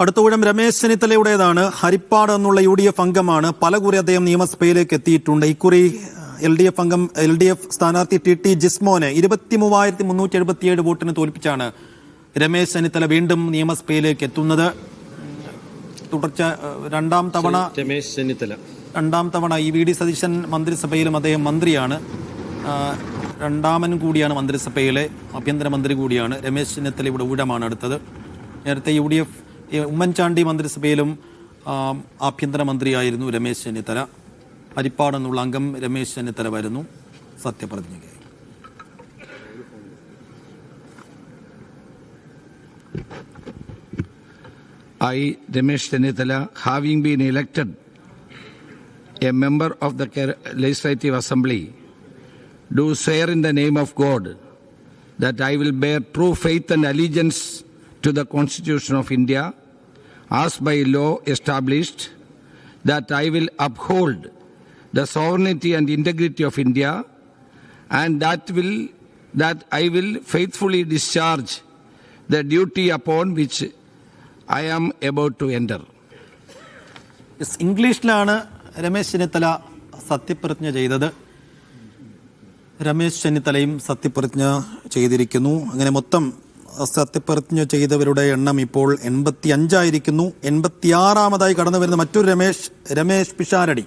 അടുത്ത ഊഴം രമേശ് ചെന്നിത്തലയുടേതാണ്. ഹരിപ്പാട് എന്നുള്ള UDF അംഗമാണ്. പലകുറി അദ്ദേഹം നിയമസഭയിലേക്ക് എത്തിയിട്ടുണ്ട്. ഇക്കുറി LDF സ്ഥാനാർത്ഥി TT ജിസ്മോനെ 23,377 വോട്ടിന് തോൽപ്പിച്ചാണ് രമേശ് ചെന്നിത്തല വീണ്ടും നിയമസഭയിലേക്ക് എത്തുന്നത്. തുടർച്ച രണ്ടാം തവണ VD സതീശൻ മന്ത്രിസഭയിലും അദ്ദേഹം മന്ത്രിയാണ്. രണ്ടാമൻ കൂടിയാണ് മന്ത്രിസഭയിലെ, ആഭ്യന്തരമന്ത്രി കൂടിയാണ്. രമേശ് ചെന്നിത്തലയുടെ ഊഴമാണ് അടുത്തത്. നേരത്തെ UDF ഉമ്മൻചാണ്ടി മന്ത്രിസഭയിലും ആഭ്യന്തരമന്ത്രിയായിരുന്നു രമേശ് ചെന്നിത്തല. ഹരിപ്പാട് എന്നുള്ള അംഗം രമേശ് ചെന്നിത്തല വരുന്നു സത്യപ്രതിജ്ഞയ്ക്ക്. I, Ramesh Chennithala, having been elected a member of the Legislative Assembly, do swear in the name of God that I will bear true faith and allegiance to the Constitution of India as by law established, that I will uphold the sovereignty and integrity of India, and that I will faithfully discharge the duty upon which I am about to enter. ഇംഗ്ലീഷിലാണ് രമേശ് ചെന്നിത്തല സത്യപ്രതിജ്ഞ ചെയ്തത്. രമേശ് ചെന്നിത്തലയും സത്യപ്രതിജ്ഞ ചെയ്തിരിക്കുന്നു. അങ്ങനെ മൊത്തം സത്യപ്രതിജ്ഞ ചെയ്തവരുടെ എണ്ണം ഇപ്പോൾ 85 ആയിരിക്കുന്നു. 86-ാമതായി കടന്നു വരുന്ന മറ്റൊരു രമേശ് പിഷാരടി.